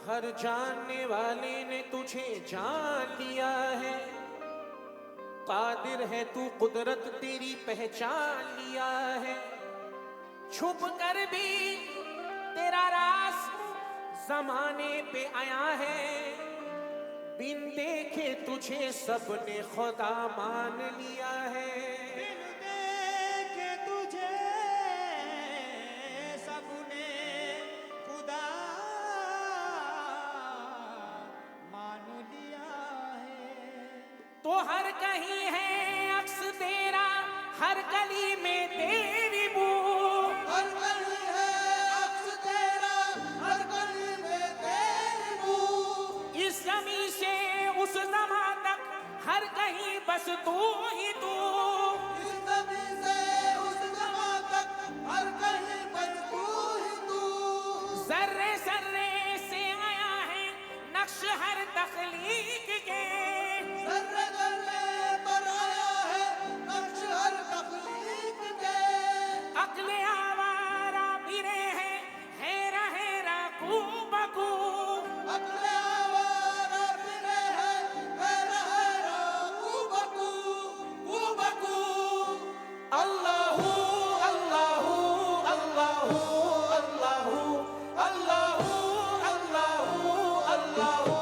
हर जानने वाले ने तुझे जान लिया है, कादिर है तू कुदरत तेरी पहचान लिया है। छुप कर भी तेरा राज जमाने पे आया है, बिन देखे तुझे सबने खुदा मान लिया है। तो हर कहीं है अक्स तेरा, हर गली में तेरी बू, हर गली है अक्स तेरा, हर गली में तेरी बू। इस जमी से उस जमा तक हर कहीं बस तू ही तू। इस जमी से उस जमा तक हर कहीं बस तू ही तू। जर्रे जर्रे से आया है नक्श हर तख्लीक के, जर्रे जर्रे पर आया है नक्श हर तख्लीक के। अक्ले आवारा फिरे हैं हैरा हैरा कूबकू, अक्ले आवारा फिरे हैं हैरा हैरा कूबकू कूबकू। अल्लाहू अल्लाहू अल्लाहू अल्लाहू अल्लाहू अल्लाहू अल्लाहू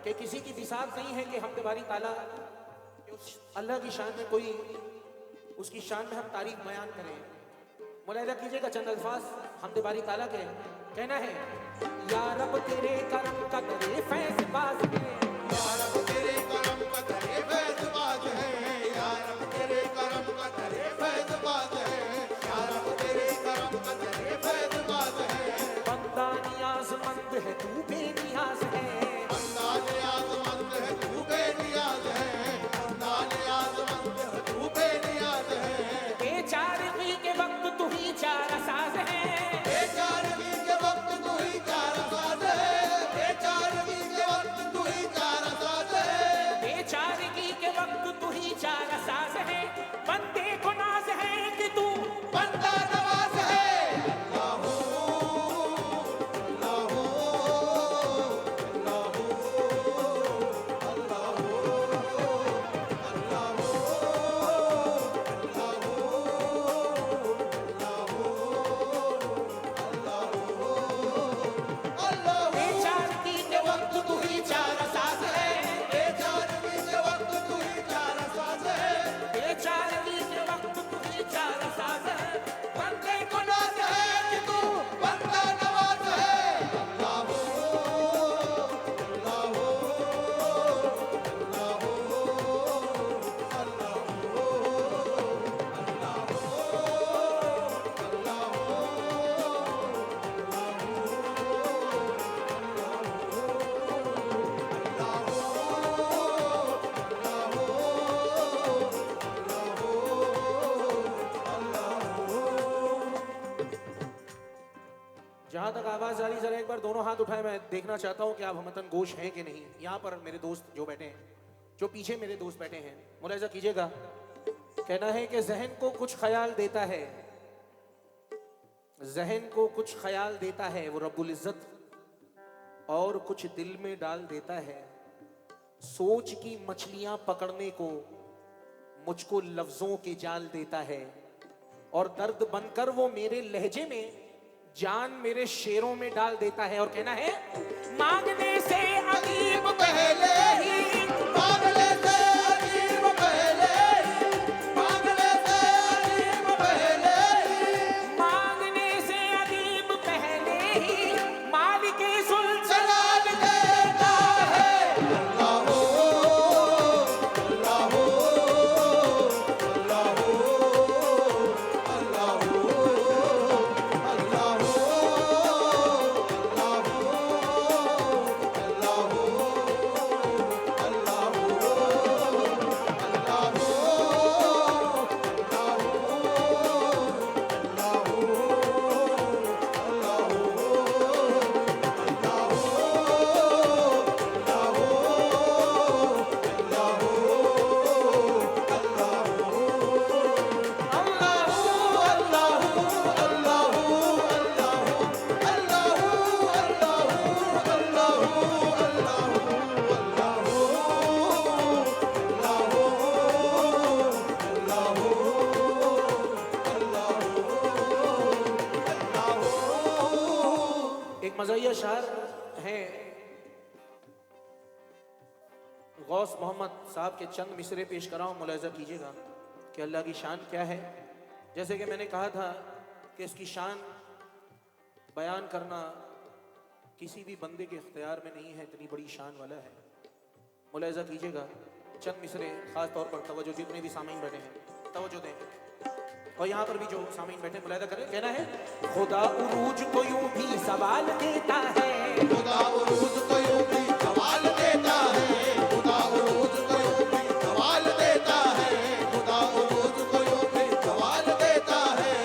कि किसी की बिसात नहीं है कि हम तुम्हारी ताला उस अल्लाह की शान में कोई उसकी शान में हम तारीफ बयान करें। मुलाहिजा कीजिएगा चंद अल्फाज हम तुम्हारी ताला के कहना है, या रब तेरे करम का करे फैज़ बाज़ है, या रब तेरे करम का करे फैज़ बाज़ है, या रब तेरे करम का करे फैज़ बाज़ है, या रब तेरे करम का करे फैज़ बाज़ है। बंदा नियाज़मंद है तू बेनियाज़ है, बंदा नियाज़मंद है तू बेनियाज़ है, बंदा नियाज़मंद है तू बेनियाज़ है। बेचारगी के वक्त तू ही चारासाज़ है, बेचारगी के वक्त तू ही चारासाज़ है, बेचारगी के वक्त तू ही चारासाज़ है। जहाँ तक आवाज आ रही, जरा एक बार दोनों हाथ उठाए, मैं देखना चाहता हूँ कि आप हमतन गोश हैं कि नहीं। यहाँ पर मेरे दोस्त जो बैठे हैं, जो पीछे मेरे दोस्त बैठे हैं, मुलाहिजा कीजिएगा। कहना है कि जहन को कुछ ख्याल देता है, जहन को कुछ ख्याल देता है वो रब्बुल इज्जत, और कुछ दिल में डाल देता है। सोच की मछलियां पकड़ने को मुझको लफ्जों के जाल देता है, और दर्द बनकर वो मेरे लहजे में जान मेरे शेरों में डाल देता है। और कहना है मांगने से अजीब पहले ही मांगने से अजीब पहले ही मांगने से अजीब पहले ही मांगने से अजीब पहले ही मालिक सुल्तान जलाल देता है। अल्लाह हो अल्लाह हो अल्लाह हो अल्लाह हो अल्लाह हो एक मज़ाहिया शायर हैं गौस मोहम्मद साहब के चंद मिसरे पेश कराऊं, मुलाहिजा कीजिएगा कि अल्लाह की शान क्या है। जैसे कि मैंने कहा था कि इसकी शान बयान करना किसी भी बंदे के इख्तियार में नहीं है, इतनी बड़ी शान वाला है। मुलाहिजा कीजिएगा चंद मिसरे, खास तौर पर तवज्जो, जितने भी सामीन बैठे हैं तवज्जो दें, और यहाँ पर भी जो सामीन बैठे मुलाहिजा करें। कहना है खुदा उरूज को यूं भी सवाल देता है, खुदा उरूज को यूं भी सवाल देता है, खुदा उरूज को यूं भी सवाल देता है, खुदा उरूज को यूं भी सवाल देता है,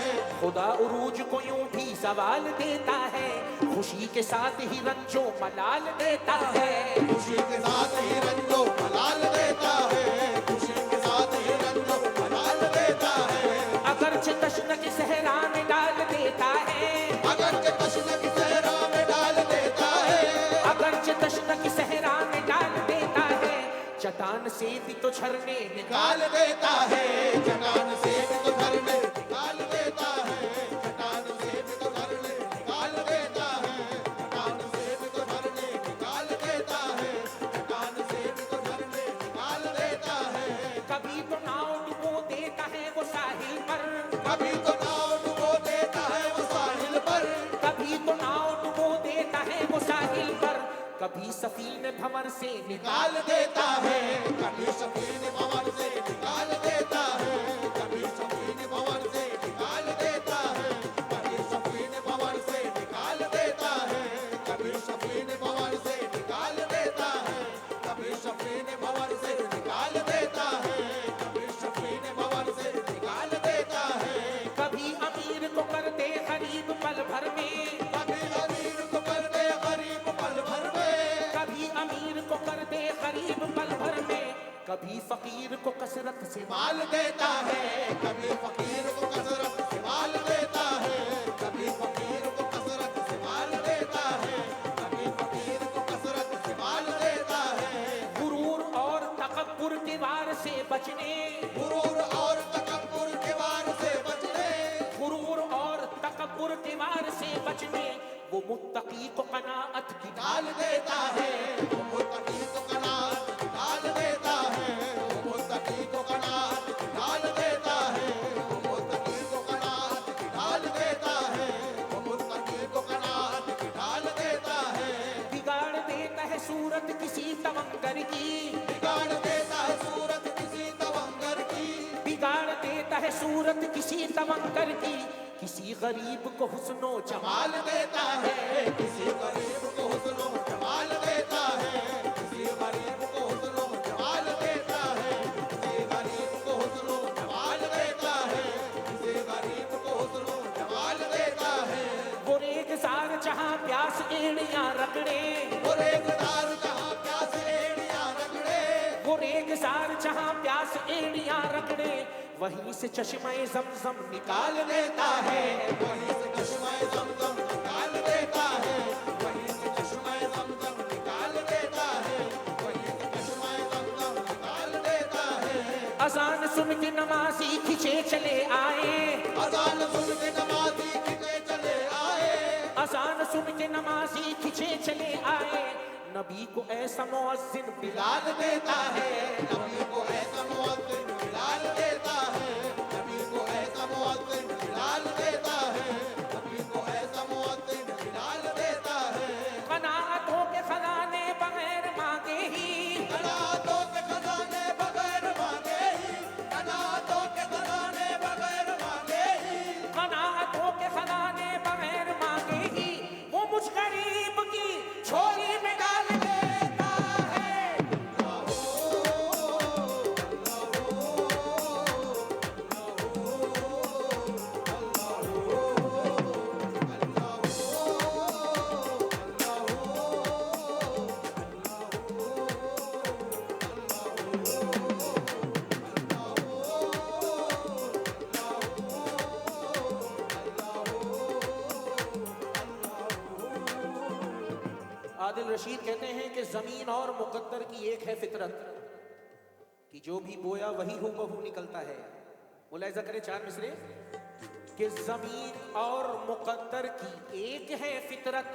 खुदा उरूज को यूं भी सवाल देता है, खुशी के साथ ही रंजो मलाल देता है। खुशी के साथ ही रंजो मलाल देता है, खुशी के साथ ही रंजो मलाल देता है, अगरचे तश्न की सहरा में डाल देता है, अगरचे तश्न की सहरा में डाल देता है, अगरचे तश्न की सहरा में डाल देता है, चट्टान से भी तो झरने निकाल निकाल देता है, चट्टान से भी तो झरने निकाल देता है, चट्टान से भी तो झरने निकाल देता है, चट्टान से भी तो झरने निकाल देता है, चट्टान से भी तो झरने निकाल देता है, कभी तो नाव डुबो देता है वो साहिल पर, कभी तो नाव डुबो देता है वो साहिल पर, कभी तो नाव डुबो देता है वो साहिल पर, कभी सफीने भंवर से निकाल देता है, कभी सफीन भंवर से निकाल देता है, कभी सफीन भंवर से निकाल देता है, कभी सफीन भंवर से निकाल देता है, कभी सफीन भंवर से निकाल देता है, कभी सफीन भंवर से निकाल देता है, कभी सफीन भंवर से निकाल देता है, कभी अमीर को कर दे गरीब पल भर में, कभी अमीर को कर दे गरीब पल भर में, कभी अमीर को कर दे गरीब पल भर में, कभी फकीर को कसरत से माल देता है, कभी फकीर को कसरत से माल देता है, कभी फकीर को कसरत से माल देता है, कभी फकीर को कसरत से माल देता है, गुरूर और तकब्बुर के वार से बचने, गुरूर और तकब्बुर के वार से बचने, गुरूर और तकब्बुर के वार से बचने, वो मुत्तकी को कनाअत की डाल देता है, वो मुत्तकी को कनात डाल देता है, वो मुत्तकी को कनात डाल देता है, वो मुत्तकी को कनात डाल देता है, वो मुत्तकी को कनात डाल देता है, बिगाड़ देता है सूरत किसी तवंगर की, बिगाड़ देता है सूरत किसी तवंगर की, बिगाड़ देता है सूरत किसी तवंगर की, किसी गरीब को हुस्नो जमाल जमाल देता है, किसी गरीब को हुस्नो जमाल देता है, किसी गरीब को हुस्नो जमाल देता है, किसी गरीब को हुस्नो जमाल देता है, किसी गरीब को हुस्नो जमाल देता है, वो रेगजार जहां बेजार जहां प्यास एड़ियां रगड़े, वहीं से चश्मे ज़मज़म निकाल देता है। वहीं से चश्मे ज़मज़म निकाल देता है, वहीं से चश्मे ज़मज़म निकाल देता है, वहीं से चश्मे ज़मज़म निकाल देता है। अज़ान सुन के नमाज़ी खिंचे चले आए, अज़ान सुन के नमाज़ी खिंचे चले आए, अज़ान सुन के नमाज़ी खिंचे चले आए। नबी को ऐसा मुअज्जिन बिलाल देता है, नबी को ऐसा मुअज्जिन बिलाल देता है, नबी को ऐसा मुअज्जिन बिलाल देता है, नबी को ऐसा मुअज्जिन बिलाल देता है। क़नाअतों के खजाने बगैर मांगे ही, क़नाअतों के खजाने बगैर मांगे ही, क़नाअतों के खजाने बगैर मांगे ही, क़नाअतों के खजाने बगैर मांगे ही, वो मुझ गरीब की झोली में डाल देता है। आदिल रशीद कहते हैं कि जमीन और मुकद्दर की एक है फितरत कि जो भी बोया वही हूबहू निकलता है। मुलाहिजा करें चार मिसरे कि जमीन और मुकद्दर की एक है फितरत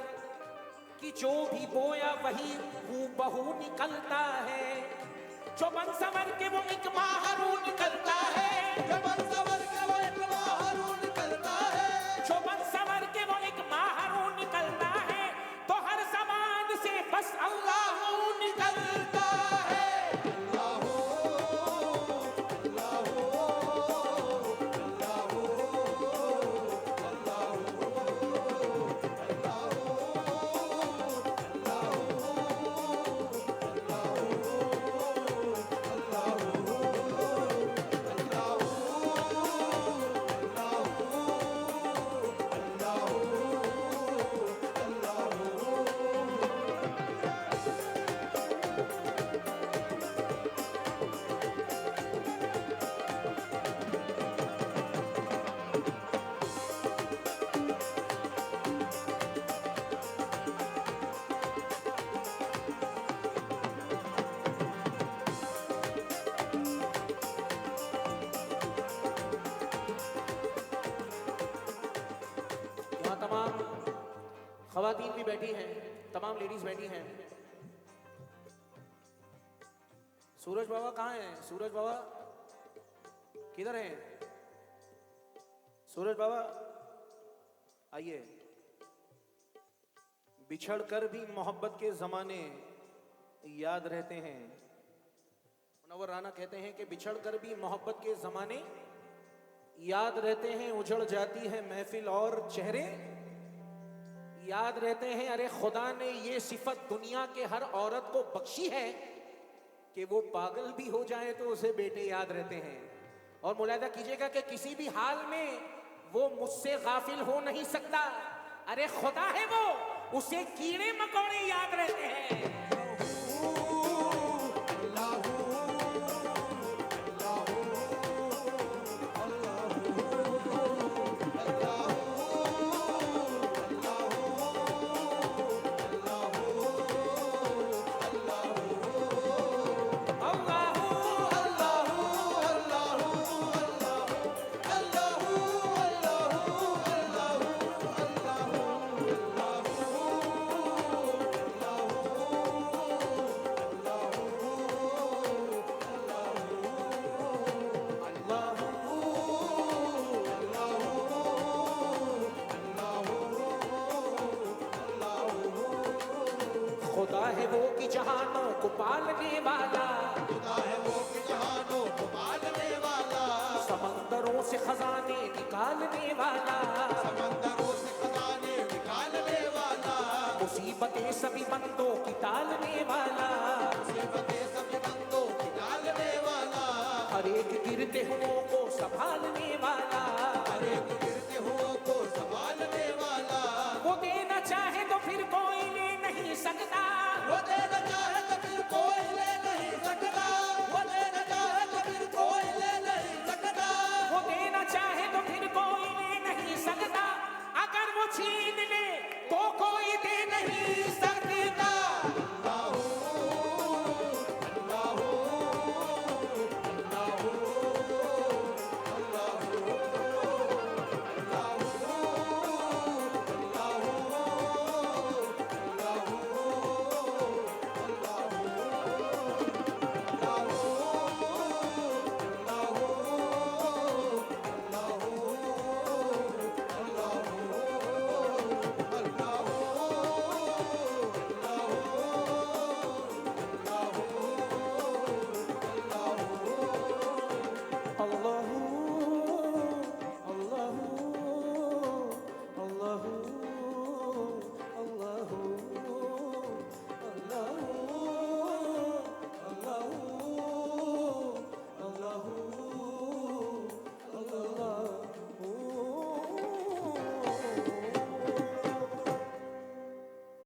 कि जो भी बोया वही हूबहू निकलता है। जो बन संवर के वो एक माहरू निकलता है, जब सवर के वो एक माहरू निकलता है, जो बन संवर के वो एक माहरू निकलता है, तो हर ज़बान से बस अल्लाह निकलता है। यहाँ तमाम खवातीन भी बैठी हैं, तमाम लेडीज बैठी हैं। सूरज बाबा कहाँ हैं? सूरज बाबा किधर हैं? सूरज बाबा आइए। बिछड़ कर भी मोहब्बत के जमाने याद रहते हैं। मुनव्वर राना कहते हैं कि बिछड़ कर भी मोहब्बत के जमाने याद रहते हैं, उजड़ जाती है महफिल और चेहरे याद रहते हैं। अरे खुदा ने ये सिफत दुनिया के हर औरत को बख्शी है कि वो पागल भी हो जाए तो उसे बेटे याद रहते हैं। और मुलाहिजा कीजिएगा कि किसी भी हाल में वो मुझसे गाफिल हो नहीं सकता। अरे खुदा है वो, उसे कीड़े मकोड़े याद रहते हैं। खुदा है वो कि जहानों को पालने वाला, खुदा है वो कि जहानों को पालने वाला, समंदरों से खजाने निकालने वाला, समंदरों से खजाने निकालने वाला, मुसीबतें सभी बंदों की टालने वाला, मुसीबतें सभी बंदों